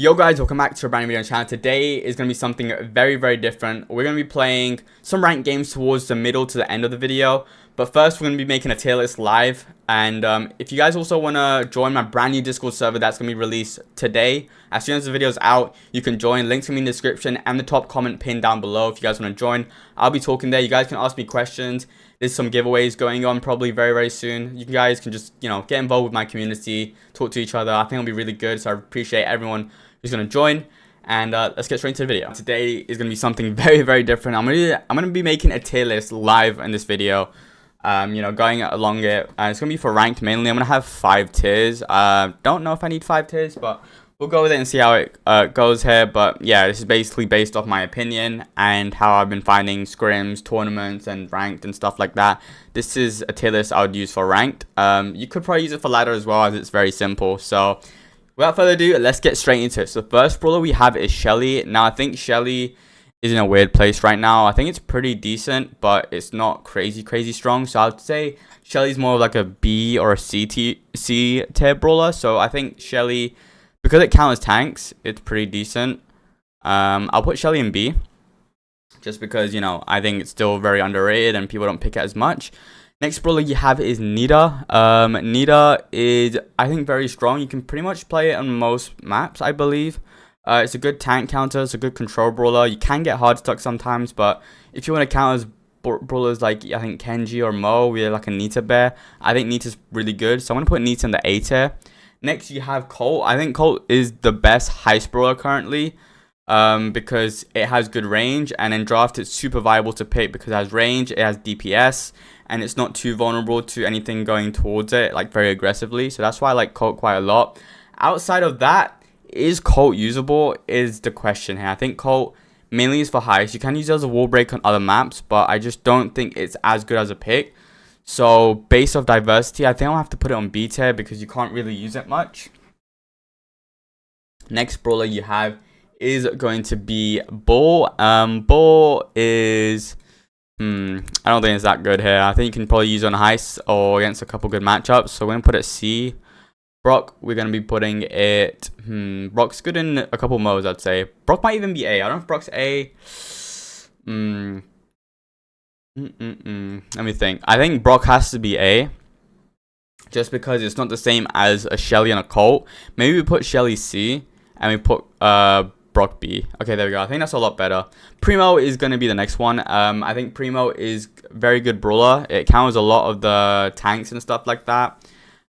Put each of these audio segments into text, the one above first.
Yo guys, welcome back to a brand new video on the channel. Today is going to be something very different. We're going to be playing some ranked games towards the middle to the end of the video. But first, we're going to be making a tier list live. And if you guys also want to join my brand new Discord server that's going to be released today, as soon as the video is out, you can join. Links will be in the description and the top comment pinned down below if you guys want to join. I'll be talking there. You guys can ask me questions. There's some giveaways going on probably very soon. You guys can just, get involved with my community, talk to each other. I think it'll be really good. So I appreciate everyone who's going to join, and let's get straight into the video. Today is going to be something very different. I'm going to be making a tier list live in this video, going along it. It's going to be for ranked mainly. I'm going to have 5 tiers. Don't know if I need 5 tiers, but we'll go with it and see how it goes here. But yeah, this is basically based off my opinion and how I've been finding scrims, tournaments, and ranked and stuff like that. This is a tier list I would use for ranked. You could probably use it for ladder as well, as it's very simple. So without further ado, let's get straight into it. So the first brawler we have is Shelly. Now, I think Shelly is in a weird place right now. I think it's pretty decent, but it's not crazy strong. So I'd say Shelly's more of like a B or a C tier brawler. So I think Shelly, because it counts tanks, it's pretty decent. I'll put Shelly in B, just because, I think it's still very underrated and people don't pick it as much. Next brawler you have is Nita. Nita is, I think, very strong. You can pretty much play it on most maps, I believe. It's a good tank counter. It's a good control brawler. You can get hard stuck sometimes, but if you want to counter brawlers like, I think, Kenji or Mo, we're like a Nita bear. I think Nita's really good, so I'm going to put Nita in the A tier. Next, you have Colt. I think Colt is the best heist brawler currently, because it has good range, and in draft it's super viable to pick because it has range, it has DPS, and it's not too vulnerable to anything going towards it, like very aggressively. So that's why I like Colt quite a lot. Outside of that, is Colt usable is the question here. I think Colt mainly is for heist. You can use it as a wall break on other maps, but I just don't think it's as good as a pick. So based off diversity, I think I'll have to put it on B tier because you can't really use it much. Next brawler you have is going to be Bull. Bull is, I don't think it's that good here. I think you can probably use it on heist or against a couple good matchups. So we're going to put it C. Brock, we're going to be putting it, Brock's good in a couple modes, I'd say. Brock might even be A. I don't know if Brock's A. Let me think. I think Brock has to be A, just because it's not the same as a Shelly and a Colt. Maybe we put Shelly C and we put Brock B. Okay, there we go. I think that's a lot better. Primo is going to be the next one. I think Primo is very good brawler. It counters a lot of the tanks and stuff like that.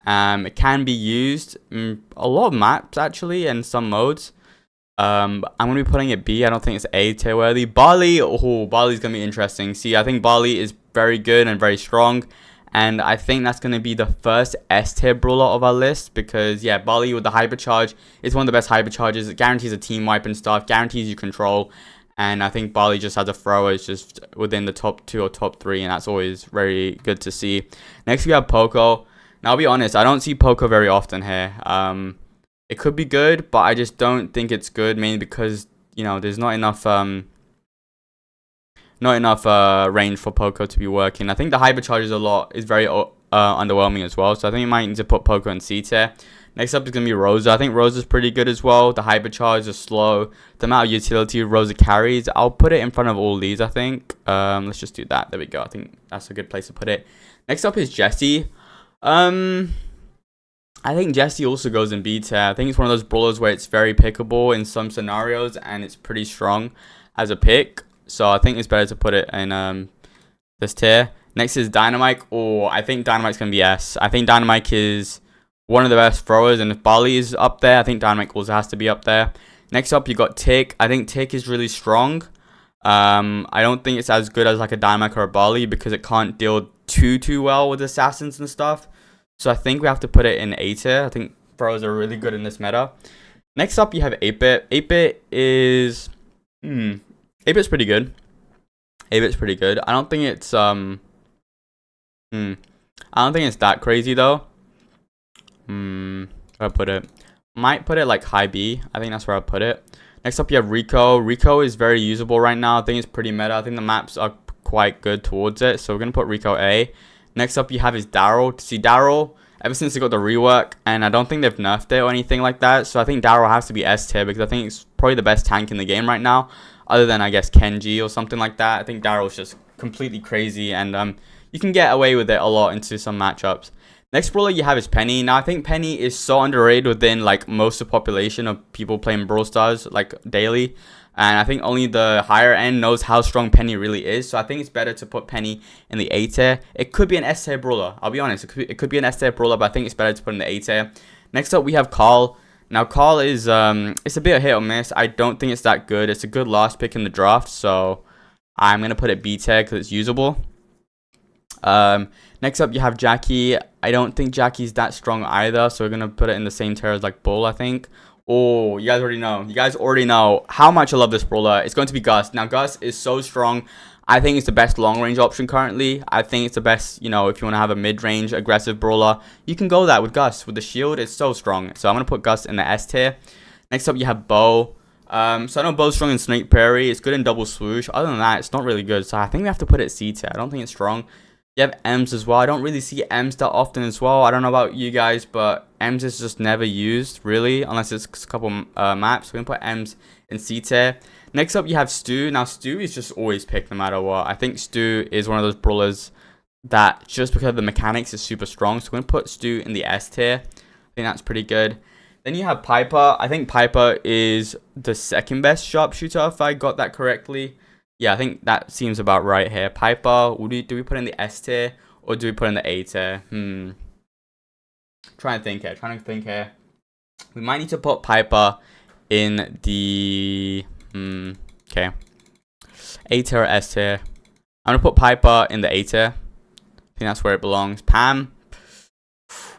It can be used a lot of maps actually, and some modes. I'm going to be putting it B. I don't think it's A tier worthy. Barley, Barley's going to be interesting. See, I think Barley is very good and very strong. And I think that's going to be the first S tier brawler of our list, because, yeah, Barley with the hypercharge is one of the best hypercharges. It guarantees a team wipe and stuff, guarantees you control. And I think Barley just has a thrower, is just within the top 2 or top 3, and that's always very good to see. Next, we have Poco. Now, I'll be honest, I don't see Poco very often here. It could be good, but I just don't think it's good, mainly because, there's not enough range for Poco to be working. I think the hypercharge is very underwhelming as well. So I think you might need to put Poco in C tier. Next up is going to be Rosa. I think Rosa's pretty good as well. The hypercharge is slow. The amount of utility Rosa carries, I'll put it in front of all these, I think. Let's just do that. There we go. I think that's a good place to put it. Next up is Jessie. I think Jessie also goes in B tier. I think it's one of those brawlers where it's very pickable in some scenarios, and it's pretty strong as a pick. So I think it's better to put it in this tier. Next is Dynamite. I think Dynamite's going to be S. I think Dynamite is one of the best throwers, and if Barley is up there, I think Dynamite also has to be up there. Next up, you got Tick. I think Tick is really strong. I don't think it's as good as like a Dynamite or a Barley, because it can't deal too well with assassins and stuff. So I think we have to put it in A tier. I think throwers are really good in this meta. Next up, you have 8-Bit. 8-Bit is 8-Bit's pretty good. 8-Bit's pretty good. I don't think it's I don't think it's that crazy though. Where I put it? Might put it like high B. I think that's where I put it. Next up, you have Rico. Rico is very usable right now. I think it's pretty meta. I think the maps are quite good towards it. So we're gonna put Rico A. Next up, you have is Daryl. See, Daryl, ever since they got the rework, and I don't think they've nerfed it or anything like that. So I think Daryl has to be S tier because I think it's probably the best tank in the game right now, other than I guess Kenji or something like that. I think Daryl's just completely crazy, and you can get away with it a lot into some matchups. Next brawler you have is Penny. Now I think Penny is so underrated within like most of the population of people playing Brawl Stars like daily. And I think only the higher end knows how strong Penny really is. So I think it's better to put Penny in the A tier. It could be an S tier brawler. I'll be honest. It could be an S tier brawler, but I think it's better to put in the A tier. Next up, we have Carl. Now, Carl is, it's a bit of hit or miss. I don't think it's that good. It's a good last pick in the draft. So I'm going to put it B tier because it's usable. Next up, you have Jackie. I don't think Jackie's that strong either. So we're going to put it in the same tier as like Bull, I think. Oh, you guys already know. You guys already know how much I love this brawler. It's going to be Gus. Now, Gus is so strong. I think it's the best long-range option currently. I think it's the best, you know, if you want to have a mid-range aggressive brawler, you can go that with Gus. With the shield, it's so strong. So I'm going to put Gus in the S tier. Next up, you have Bo. So I know Bo's strong in Snake Parry. It's good in double swoosh. Other than that, it's not really good. So I think we have to put it C tier. I don't think it's strong. You have Ems as well. I don't really see Ems that often as well. I don't know about you guys, but Ems is just never used, really, unless it's a couple maps. We're going to put Ems in C tier. Next up, you have Stu. Now, Stu is just always picked no matter what. I think Stu is one of those brawlers that just because of the mechanics is super strong. So we're going to put Stu in the S tier. I think that's pretty good. Then you have Piper. I think Piper is the second best sharpshooter, if I got that correctly. Yeah, I think that seems about right here. Piper, do we put in the S tier or do we put in the A tier? Trying to think here. We might need to put Piper in the okay. A tier or S tier. I'm gonna put Piper in the A tier. I think that's where it belongs. Pam.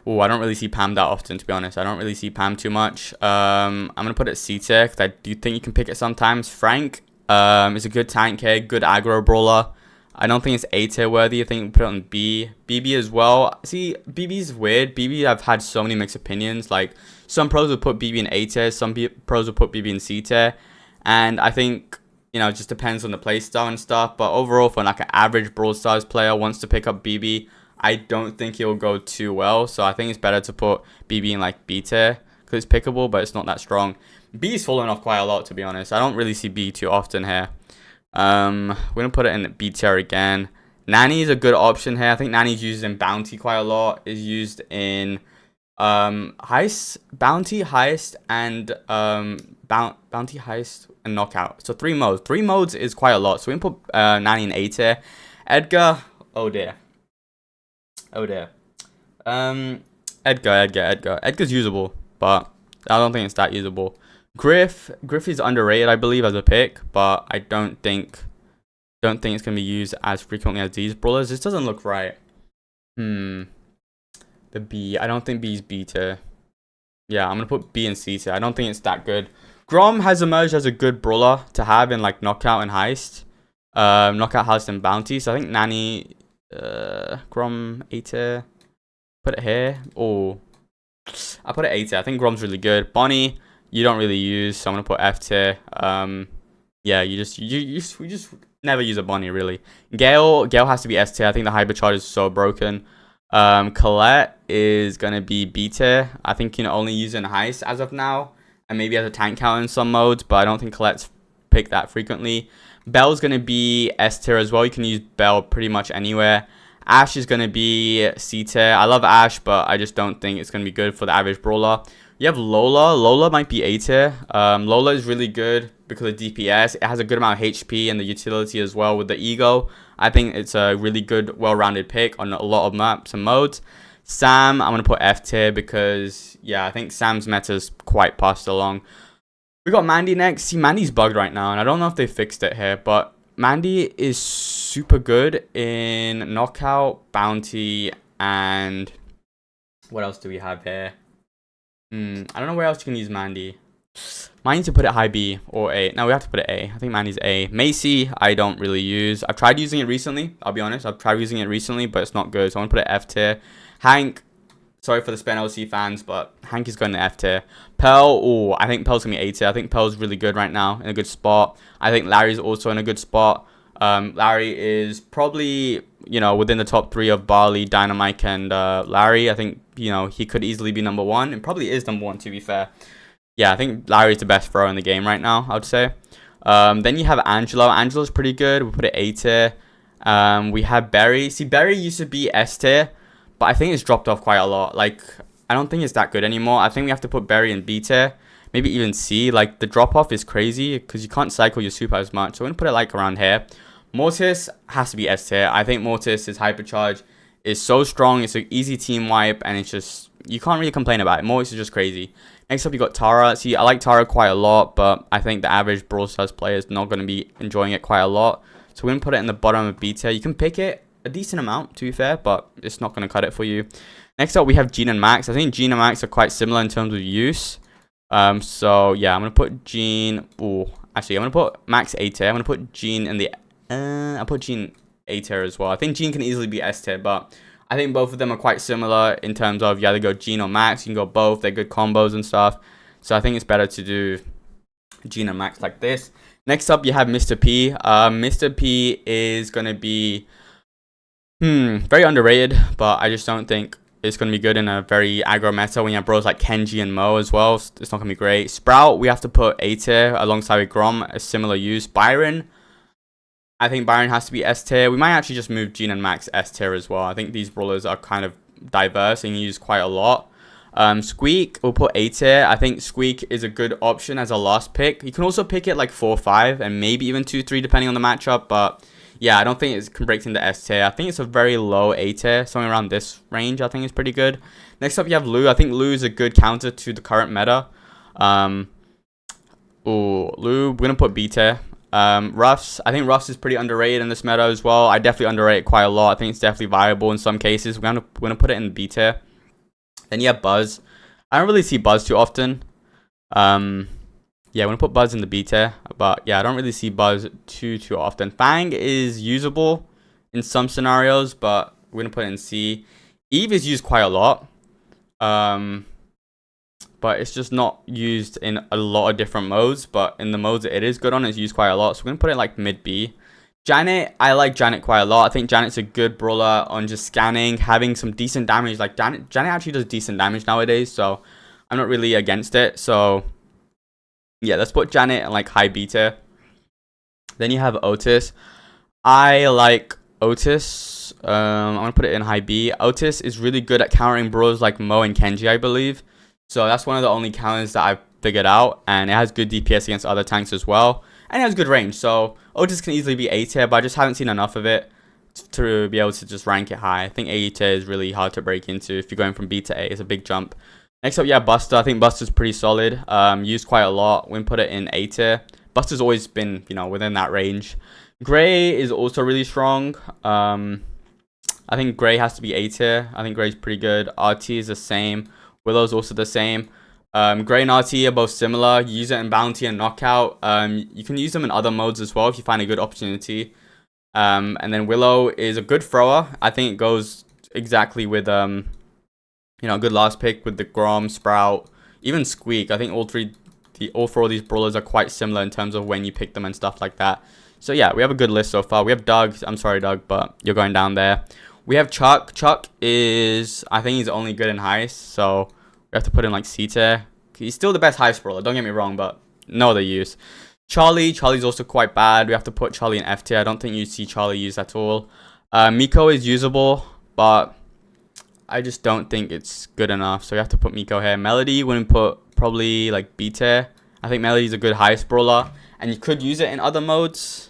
Oh, I don't really see Pam that often, to be honest. I don't really see Pam too much. I'm gonna put it C tier because I do think you can pick it sometimes. Frank. It's a good tank here, good aggro brawler. I don't think it's A tier worthy. I think we put it on B. BB as well. See, BB's weird. BB, I've had so many mixed opinions. Like, some pros will put BB in A tier, some pros will put BB in C tier. And I think, you know, it just depends on the playstyle and stuff. But overall, for like an average Brawl Stars player wants to pick up BB, I don't think he'll go too well. So I think it's better to put BB in like B tier because it's pickable, but it's not that strong. B's fallen off quite a lot, to be honest. I don't really see B too often here. We're going to put it in B tier again. Nanny is a good option here. I think Nanny's used in Bounty quite a lot. Is used in Heist, Bounty, Heist, and Bounty, Heist, and Knockout. So 3 modes. 3 modes is quite a lot. So we can put Nanny in A tier. Edgar, oh dear. Edgar's usable, but I don't think it's that usable. Griff is underrated, I believe, as a pick, but I don't think it's gonna be used as frequently as these brawlers. This doesn't look right. The B. I don't think B's B tier. Yeah, I'm gonna put B and C tier. I don't think it's that good. Grom has emerged as a good brawler to have in like Knockout and Heist, Knockout, Heist, and Bounty. So I think Nanny, Grom A tier. Put it here. Oh, I put it A tier. I think Grom's really good. Bonnie, you don't really use, so I'm gonna put F tier. Yeah, we just never use a Bonnie really. Gale has to be S tier. I think the hypercharge is so broken. Colette is gonna be B tier. I think you can only use in Heist as of now, and maybe as a tank counter in some modes, but I don't think Colette's picked that frequently. Belle's gonna be S tier as well. You can use Belle pretty much anywhere. Ash is gonna be C tier. I love Ash, but I just don't think it's gonna be good for the average brawler. You have Lola. Lola might be A tier. Lola is really good because of DPS. It has a good amount of HP and the utility as well with the ego. I think it's a really good, well-rounded pick on a lot of maps and modes. Sam, I'm going to put F tier because, yeah, I think Sam's meta is quite passed along. We got Mandy next. See, Mandy's bugged right now, and I don't know if they fixed it here, but Mandy is super good in Knockout, Bounty, and what else do we have here? I don't know where else you can use Mandy. Might need to put it high B or A. No, we have to put it A. I think Mandy's A. Macy, I don't really use. I've tried using it recently. I'll be honest. I've tried using it recently, but it's not good. So I'm going to put it F tier. Hank, sorry for the Spen LC fans, but Hank is going to F tier. Pearl, oh, I think Pearl's going to be A tier. I think Pearl's really good right now, in a good spot. I think Larry's also in a good spot. Larry is probably, you know, within the top 3 of Barley, Dynamite, and Larry. I think you know, he could easily be number 1, and probably is number 1 to be fair. Yeah, I think Larry's the best thrower in the game right now, I would say. Then you have Angelo. Angelo's pretty good. We'll put it A tier. We have Berry. See, Berry used to be S tier, but I think it's dropped off quite a lot. Like, I don't think it's that good anymore. I think we have to put Berry in B tier, maybe even C. Like, the drop off is crazy because you can't cycle your super as much. So I'm going to put it like around here. Mortis has to be S tier. I think Mortis' hypercharge is so strong. It's an easy team wipe, and it's just, you can't really complain about it. Mortis is just crazy. Next up, you got Tara. See, I like Tara quite a lot, but I think the average Brawl Stars player is not going to be enjoying it quite a lot. So we're going to put it in the bottom of B tier. You can pick it a decent amount, to be fair, but it's not going to cut it for you. Next up, we have Gene and Max. I think Gene and Max are quite similar in terms of use. So, yeah, I'm going to put Gene... Ooh, actually, I'm going to put Max A tier. I'm going to put Gene in the... I'll put Gene A tier as well. I think Gene can easily be S tier, but I think both of them are quite similar in terms of you either go Gene or Max. You can go both. They're good combos and stuff. So I think it's better to do Gene and Max like this. Next up, you have Mr. P. Mr. P is going to be very underrated, but I just don't think it's going to be good in a very aggro meta when you have bros like Kenji and Mo as well. It's not going to be great. Sprout, we have to put A tier alongside with Grom, a similar use. Byron, I think Byron has to be S tier. We might actually just move Gene and Max S tier as well. I think these brawlers are kind of diverse and used quite a lot. Squeak, we'll put A tier. I think Squeak is a good option as a last pick. You can also pick it like 4-5 and maybe even 2-3 depending on the matchup. But yeah, I don't think it can break into S tier. I think it's a very low A tier. Somewhere around this range I think is pretty good. Next up you have Lou. I think Lou is a good counter to the current meta. Lou, we're going to put B tier. Ruffs, I think Ruffs is pretty underrated in this meta as well. I definitely underrate it quite a lot. I think it's definitely viable in some cases. We're gonna put it in B tier. Then you have Buzz. I don't really see Buzz too often. Yeah, I'm gonna put Buzz in the B tier, but yeah, I don't really see Buzz too often. Fang is usable in some scenarios, but we're gonna put it in C. Eve is used quite a lot. But it's just not used in a lot of different modes. But in the modes that it is good on, it's used quite a lot. So we're going to put it like mid B. Janet, I like Janet quite a lot. I think Janet's a good brawler on just scanning, having some decent damage. Like Janet actually does decent damage nowadays. So I'm not really against it. So yeah, let's put Janet in like high B tier. Then you have Otis. I like Otis. I'm going to put it in high B. Otis is really good at countering brawlers like Mo and Kenji, I believe. So that's one of the only counters that I've figured out. And it has good DPS against other tanks as well. And it has good range. So Otis can easily be A tier, but I just haven't seen enough of it to be able to just rank it high. I think A tier is really hard to break into. If you're going from B to A, it's a big jump. Next up, yeah, Buster. I think Buster's pretty solid. Used quite a lot. When put it in A tier. Buster's always been, within that range. Gray is also really strong. I think Gray has to be A tier. I think Gray's pretty good. RT is the same. Willow's also the same. Gray and RT are both similar. You use it in Bounty and Knockout. You can use them in other modes as well if you find a good opportunity. And then Willow is a good thrower. I think it goes exactly with, a good last pick with the Grom, Sprout, even Squeak. I think all four of these brawlers are quite similar in terms of when you pick them and stuff like that. So yeah, we have a good list so far. We have Doug. I'm sorry, Doug, but you're going down there. We have Chuck. Chuck is, I think he's only good in heist, so we have to put in like C tier. He's still the best heist brawler, don't get me wrong, but no other use. Charlie's also quite bad. We have to put Charlie in F tier. I don't think you see Charlie used at all. Miko is usable, but I just don't think it's good enough, so we have to put Miko here. Melody, we're going to put probably like B tier. I think Melody's a good heist brawler, and you could use it in other modes.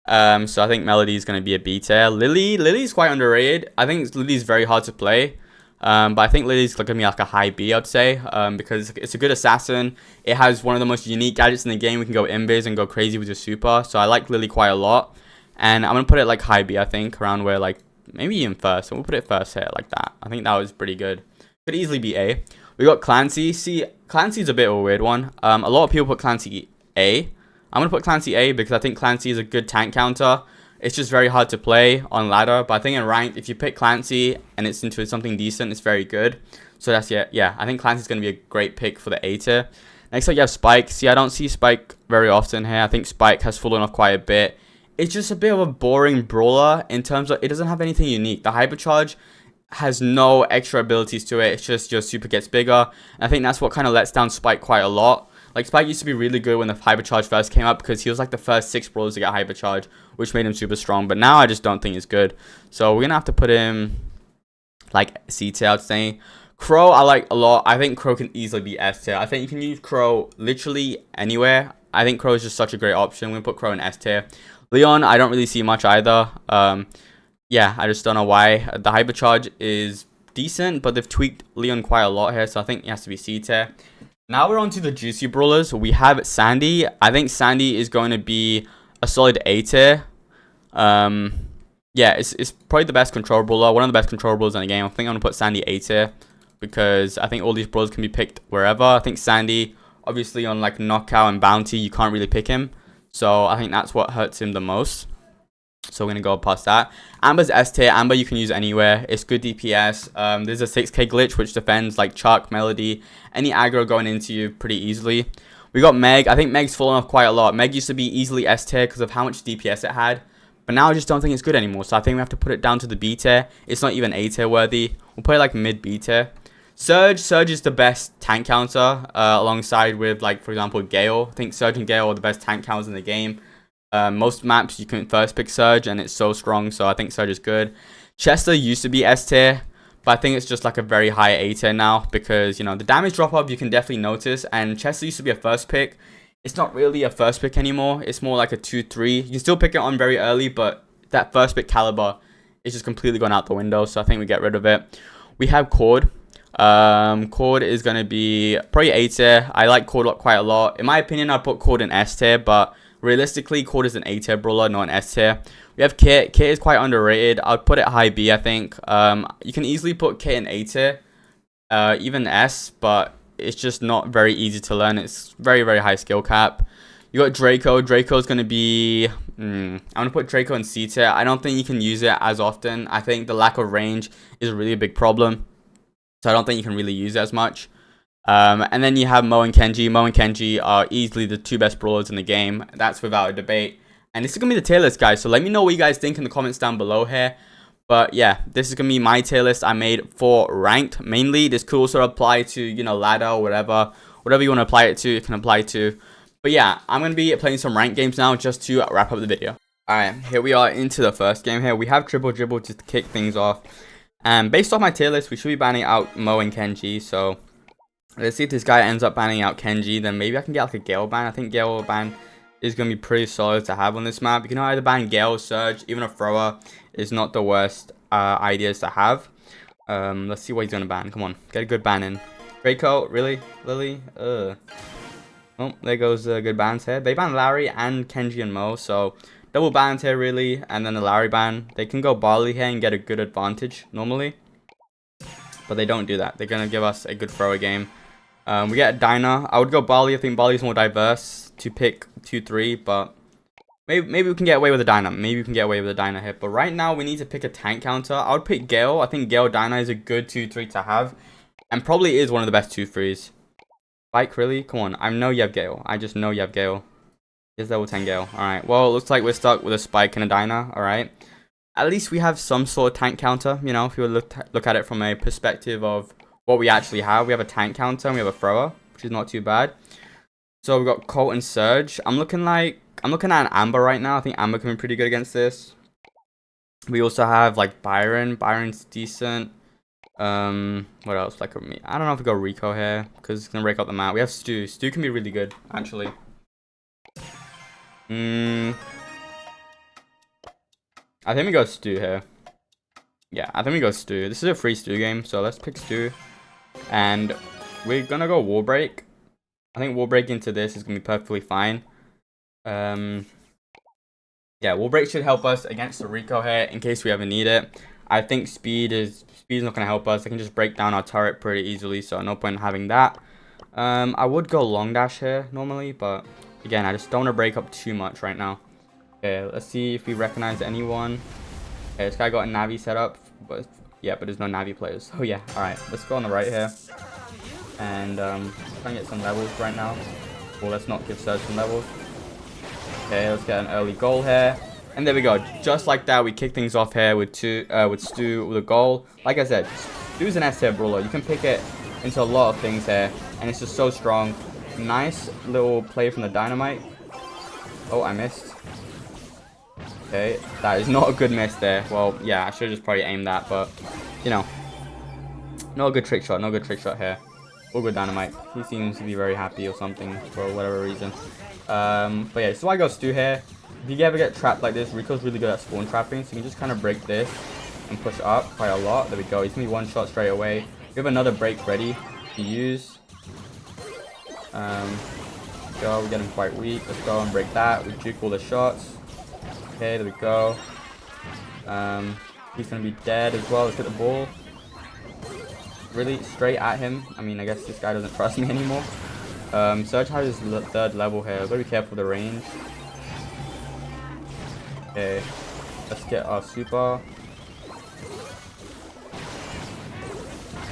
So I think Melody is going to be a B tier. Lily's quite underrated. I think Lily's very hard to play. But I think Lily's going to be like a high B, I'd say. Because it's a good assassin. It has one of the most unique gadgets in the game. We can go invis and go crazy with your super. So I like Lily quite a lot. And I'm going to put it like high B, I think. Around where like, maybe even first. So we'll put it first here like that. I think that was pretty good. Could easily be A. We got Clancy. See, Clancy's a bit of a weird one. A lot of people put Clancy A. I'm going to put Clancy A because I think Clancy is a good tank counter. It's just very hard to play on ladder. But I think in ranked, if you pick Clancy and it's into something decent, it's very good. So that's, yeah, I think Clancy's going to be a great pick for the A tier. Next up, you have Spike. See, I don't see Spike very often here. I think Spike has fallen off quite a bit. It's just a bit of a boring brawler in terms of it doesn't have anything unique. The hypercharge has no extra abilities to it. It's just your super gets bigger. And I think that's what kind of lets down Spike quite a lot. Like, Spike used to be really good when the Hypercharge first came up because he was like the first 6 brawlers to get Hypercharge, which made him super strong. But now I just don't think he's good. So we're going to have to put him like C tier, I'd say. Crow, I like a lot. I think Crow can easily be S tier. I think you can use Crow literally anywhere. I think Crow is just such a great option. We're going to put Crow in S tier. Leon, I don't really see much either. Yeah, I just don't know why. The Hypercharge is decent, but they've tweaked Leon quite a lot here, so I think he has to be C tier. Now we're on to the juicy brawlers. We have Sandy. I think Sandy is going to be a solid A tier. Yeah, it's probably the best control brawler, one of the best control brawlers in the game. I think I'm going to put Sandy A tier because I think all these brawlers can be picked wherever. I think Sandy, obviously on like Knockout and Bounty, you can't really pick him. So I think that's what hurts him the most. So we're going to go past that. Amber's S tier. Amber you can use anywhere. It's good DPS. There's a 6k glitch which defends like Chuck, Melody, any aggro going into you pretty easily. We got Meg. I think Meg's fallen off quite a lot. Meg used to be easily S tier because of how much DPS it had. But now I just don't think it's good anymore. So I think we have to put it down to the B tier. It's not even A tier worthy. We'll put it like mid B tier. Surge. Surge is the best tank counter alongside with like, for example, Gale. I think Surge and Gale are the best tank counters in the game. Most maps you can first pick Surge and it's so strong, so I think Surge is good. Chester used to be S tier, but I think it's just like a very high A tier now because, you know, the damage drop off you can definitely notice, and Chester used to be a first pick. It's not really a first pick anymore. It's more like a 2-3. You can still pick it on very early, but that first pick caliber is just completely gone out the window, so I think we get rid of it. We have Cord. Cord is going to be probably A tier. I like Cord quite a lot. In my opinion, I'd put Cord in S tier, but realistically, Cord is an A tier brawler, not an S tier. We have Kit. Kit is quite underrated. I'd put it high B, I think. You can easily put Kit in A tier, even S, but it's just not very easy to learn. It's very, very high skill cap. You got Draco. Draco's going to be... I'm going to put Draco in C tier. I don't think you can use it as often. I think the lack of range is a really big problem. So I don't think you can really use it as much. And then you have Mo and Kenji. Mo and Kenji are easily the 2 best brawlers in the game. That's without a debate. And this is going to be the tier list, guys. So let me know what you guys think in the comments down below here. But yeah, this is going to be my tier list I made for ranked. Mainly, this could also apply to, you know, ladder or whatever. Whatever you want to apply it to, you can apply to. But yeah, I'm going to be playing some ranked games now just to wrap up the video. Alright, here we are into the first game here. We have Dribble Dribble just to kick things off. And based off my tier list, we should be banning out Mo and Kenji. So let's see if this guy ends up banning out Kenji. Then maybe I can get like a Gale ban. I think Gale ban is going to be pretty solid to have on this map. You can either ban Gale, Surge, even a thrower is not the worst ideas to have. Let's see what he's going to ban. Come on, get a good ban in. Draco, really? Lily? Oh, there goes good bans here. They ban Larry and Kenji and Mo, so double bans here really, and then the Larry ban. They can go Barley here and get a good advantage normally, but they don't do that. They're going to give us a good thrower game. We get Dinah. I would go Barley. I think Barley's more diverse to pick 2-3, but maybe we can get away with a Dinah. Maybe we can get away with a Dinah here. But right now, we need to pick a tank counter. I would pick Gale. I think Gale Dinah is a good 2-3 to have, and probably is one of the best 2-3s. Spike, really? Come on. I know you have Gale. I just know you have Gale. Here's level 10 Gale. Alright, well, it looks like we're stuck with a Spike and a Dinah. Alright. At least we have some sort of tank counter, you know, if you look at it from a perspective of what we actually have. We have a tank counter and we have a thrower, which is not too bad. So we've got Colt and Surge. I'm looking at an Amber right now. I think Amber can be pretty good against this. We also have like Byron. Byron's decent. What else? Like, I don't know if we go Rico here because it's gonna break up the map. We have Stu. Stu can be really good, actually. I think we go Stu here. Yeah, I think we go Stu. This is a free Stu game, so let's pick Stu. And we're gonna go Wall Break. I think Wall Break into this is gonna be perfectly fine. Yeah, Wall Break should help us against the Rico here in case we ever need it. I think speed is not gonna help us. They can just break down our turret pretty easily, so no point in having that. I would go Long Dash here normally, but again, I just don't want to break up too much right now. Okay, let's see if we recognize anyone. Okay, this guy got a Navi set up, but yeah, but there's no Navi players. Oh yeah, alright, let's go on the right here. And try and get some levels right now. Well, let's not give Surge some levels. Okay, let's get an early goal here. And there we go. Just like that, we kick things off here with Stu with a goal. Like I said, Stu's an S tier brawler. You can pick it into a lot of things here, and it's just so strong. Nice little play from the dynamite. Oh, I missed. Okay, that is not a good miss there. Well, yeah, I should have just probably aimed that, but you know, not a good trick shot. No good trick shot here. All good dynamite. He seems to be very happy or something for whatever reason. But yeah, this is why I go Stu here. If you ever get trapped like this, Rico's really good at spawn trapping, so you can just kind of break this and push up quite a lot. There we go. He's gonna be one shot straight away. We have another break ready to use. Go. We get him quite weak. Let's go and break that. We juke all the shots. Okay, there we go. He's gonna be dead as well. Let's get the ball. Really straight at him. I mean, I guess this guy doesn't trust me anymore. Surge has his third level here. Gotta be careful of the range. Okay, let's get our super.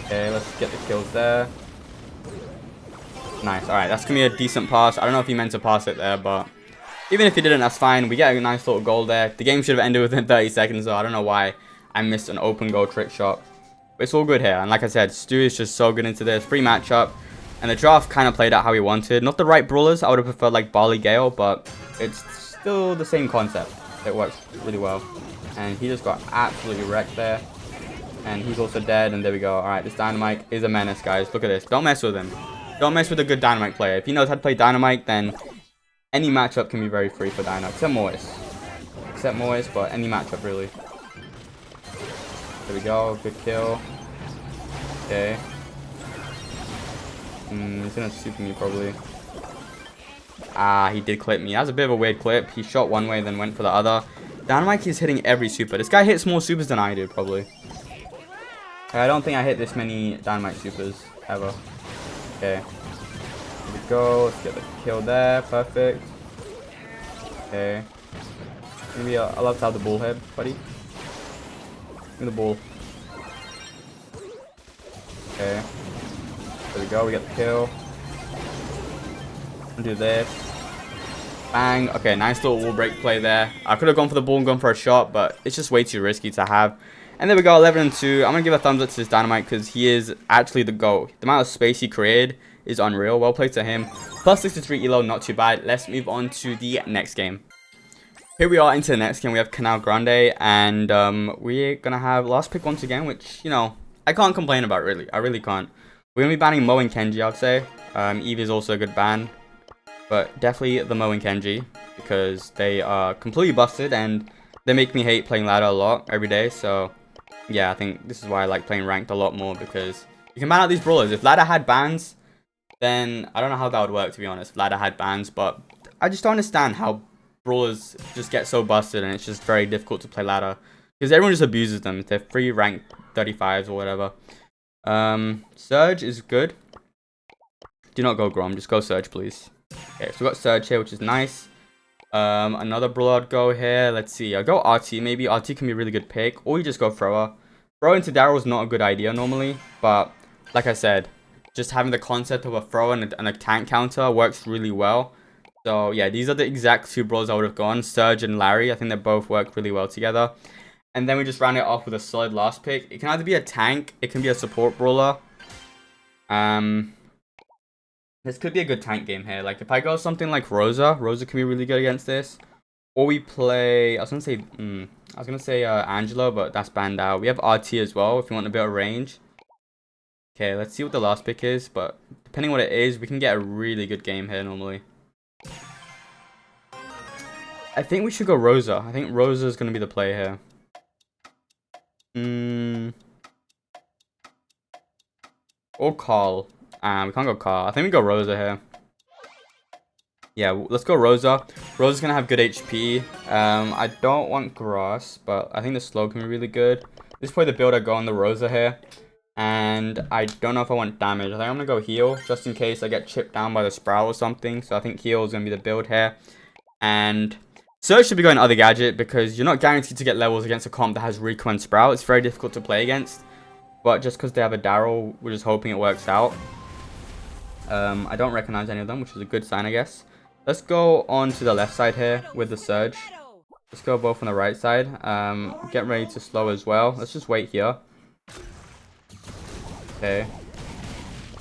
Okay, let's get the kills there. Nice. Alright, that's gonna be a decent pass. I don't know if he meant to pass it there, but even if he didn't, that's fine. We get a nice little goal there. The game should have ended within 30 seconds, so I don't know why I missed an open goal trick shot. But it's all good here. And like I said, Stu is just so good into this. Free matchup. And the draft kind of played out how he wanted. Not the right brawlers. I would have preferred like Barley Gale, but it's still the same concept. It works really well. And he just got absolutely wrecked there. And he's also dead. And there we go. Alright, this dynamite is a menace, guys. Look at this. Don't mess with him. Don't mess with a good dynamite player. If he knows how to play dynamite, then any matchup can be very free for Dino. Except Mois, but any matchup really. There we go. Good kill. Okay. He's gonna super me probably. Ah, he did clip me. That was a bit of a weird clip. He shot one way, then went for the other. Dynamite is hitting every super. This guy hits more supers than I do, probably. I don't think I hit this many dynamite supers ever. Okay. Here we go. Let's get the kill there. Perfect. Okay. Maybe I'll love to have the ball here, buddy. Give me the ball. Okay. There we go. We get the kill. I'll do this. Bang. Okay, nice little wall break play there. I could have gone for the ball and gone for a shot, but it's just way too risky to have. And there we go, 11 and 2. I'm going to give a thumbs up to this dynamite because he is actually the GOAT. The amount of space he created is unreal. Well played to him. Plus 63 elo, not too bad. Let's move on to the next game. Here we are into the next game. We have Canal Grande, and we're going to have last pick once again, which, you know, I can't complain about, really. I really can't. We're going to be banning Mo and Kenji, I'd say. Eve is also a good ban. But definitely the Mo and Kenji, because they are completely busted, and they make me hate playing ladder a lot every day. So, yeah, I think this is why I like playing ranked a lot more, because you can ban out these brawlers. If ladder had bans, then I don't know how that would work, to be honest, if ladder had bans. But I just don't understand how brawlers just get so busted, and it's just very difficult to play ladder, because everyone just abuses them. They're free ranked 35s or whatever. Surge is good. Do not go Grom, just go Surge, please. Okay, so we got Surge here, which is nice. Another brawler I'd go here. Let's see. I'll go RT. Maybe RT can be a really good pick. Or you just go Thrower. Throw into Daryl is not a good idea normally. But, like I said, just having the concept of a thrower and a tank counter works really well. So, yeah, these are the exact two brawlers I would have gone. Surge and Larry. I think they both work really well together. And then we just round it off with a solid last pick. It can either be a tank. It can be a support brawler. This could be a good tank game here. Like, if I go something like Rosa can be really good against this. Or we play, I was gonna say Angela, but that's banned out. We have RT as well, if you want a bit of range. Okay, let's see what the last pick is, but depending on what it is, we can get a really good game here normally. I think we should go Rosa. I think Rosa is gonna be the play here. Or Carl. We can't go Carl. I think we go Rosa here. Yeah, let's go Rosa. Rosa's gonna have good HP. I don't want grass, but I think the slow can be really good. This is probably the build I go on the Rosa here. And I don't know if I want damage. I think I'm gonna go heal, just in case I get chipped down by the Sprout or something. So I think heal is gonna be the build here. And Surge should be going other gadget, because you're not guaranteed to get levels against a comp that has Rico and Sprout. It's very difficult to play against. But just because they have a Daryl, we're just hoping it works out. I don't recognize any of them, which is a good sign, I guess. Let's go on to the left side here with the Surge. Let's go both on the right side. Get ready to slow as well. Let's just wait here. Okay.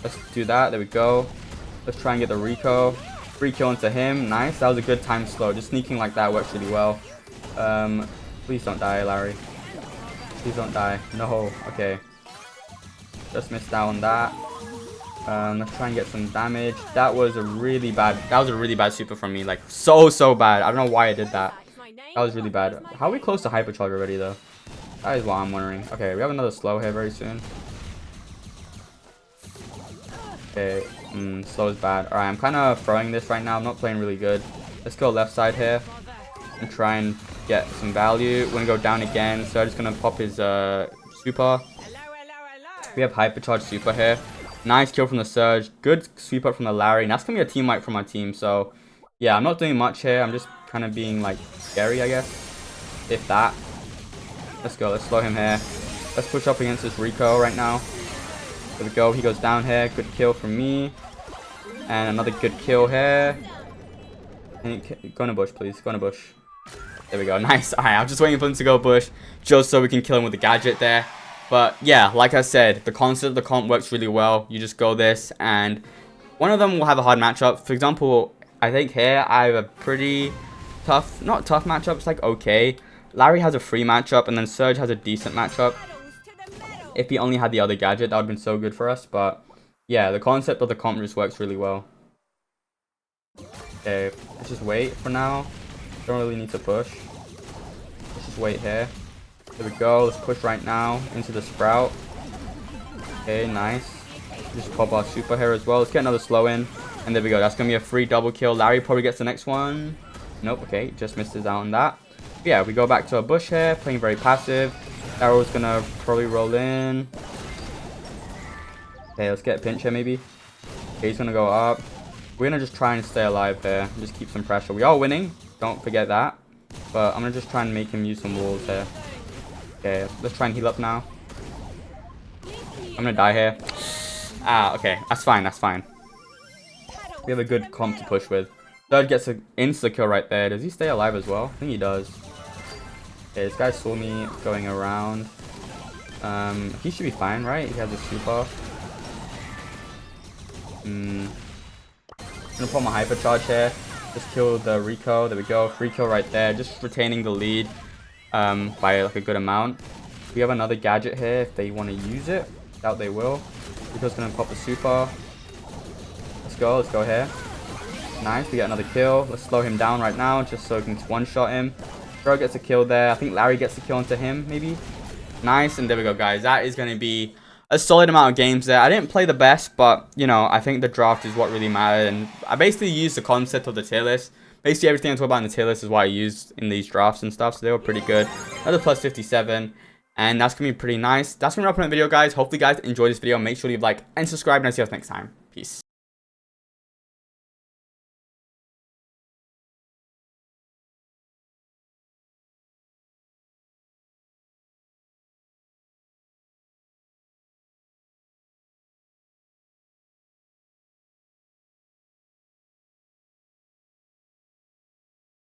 Let's do that. There we go. Let's try and get the Rico. Free kill into him. Nice. That was a good time slow. Just sneaking like that works really well. Please don't die, Larry. Please don't die. No. Okay. Just missed out on that. Let's try and get some damage. That was a really bad super from me. Like, so bad. I don't know why I did that. That was really bad. How are we close to hypercharge already, though? That is what I'm wondering. Okay, we have another slow here very soon. Okay, slow is bad. Alright, I'm kind of throwing this right now. I'm not playing really good. Let's go left side here and try and get some value. We're going to go down again, so I'm just going to pop his super. We have hypercharge super here. Nice kill from the Surge. Good sweep up from the Larry. And that's going to be a team wipe from our team. So, yeah, I'm not doing much here. I'm just kind of being, like, scary, I guess. If that. Let's go. Let's slow him here. Let's push up against this Rico right now. There we go. He goes down here. Good kill from me. And another good kill here. Go in a bush, please. Go in a bush. There we go. Nice. Alright, I'm just waiting for him to go bush. Just so we can kill him with the gadget there. But yeah, like I said, the concept of the comp works really well. You just go this, and one of them will have a hard matchup. For example, I think here I have a pretty tough, not tough matchup, it's like okay. Larry has a free matchup, and then Surge has a decent matchup. If he only had the other gadget, that would have been so good for us. But yeah, the concept of the comp just works really well. Okay, let's just wait for now. Don't really need to push. Let's just wait here. There we go. Let's push right now into the Sprout. Okay, nice. Just pop our super here as well. Let's get another slow in. And there we go. That's going to be a free double kill. Larry probably gets the next one. Nope. Okay, just misses out on that. But yeah, we go back to our bush here. Playing very passive. Arrow's going to probably roll in. Okay, let's get a pinch here maybe. Okay, he's going to go up. We're going to just try and stay alive here. Just keep some pressure. We are winning. Don't forget that. But I'm going to just try and make him use some walls here. Okay, let's try and heal up now. I'm gonna die here. Ah, okay. That's fine, that's fine. We have a good comp to push with. Third gets an insta-kill right there. Does he stay alive as well? I think he does. Okay, this guy saw me going around. He should be fine, right? He has a super. I'm gonna put my hypercharge here. Just kill the Rico. There we go. Free kill right there. Just retaining the lead. By like a good amount. We have another gadget here if they want to use it. Doubt they will. Rico's gonna pop the super. Let's go here. Nice, we get another kill. Let's slow him down right now just so we can one-shot him. Bro gets a kill there. I think Larry gets the kill into him, maybe. Nice, and there we go, guys. That is gonna be a solid amount of games there. I didn't play the best, but you know, I think the draft is what really mattered, and I basically used the concept of the tier list. Basically, everything I talk about in the tier list is what I used in these drafts and stuff, so they were pretty good. Another plus 57, and that's going to be pretty nice. That's going to wrap up the video, guys. Hopefully, you guys enjoyed this video. Make sure you like and subscribe, and I'll see you guys next time. Peace.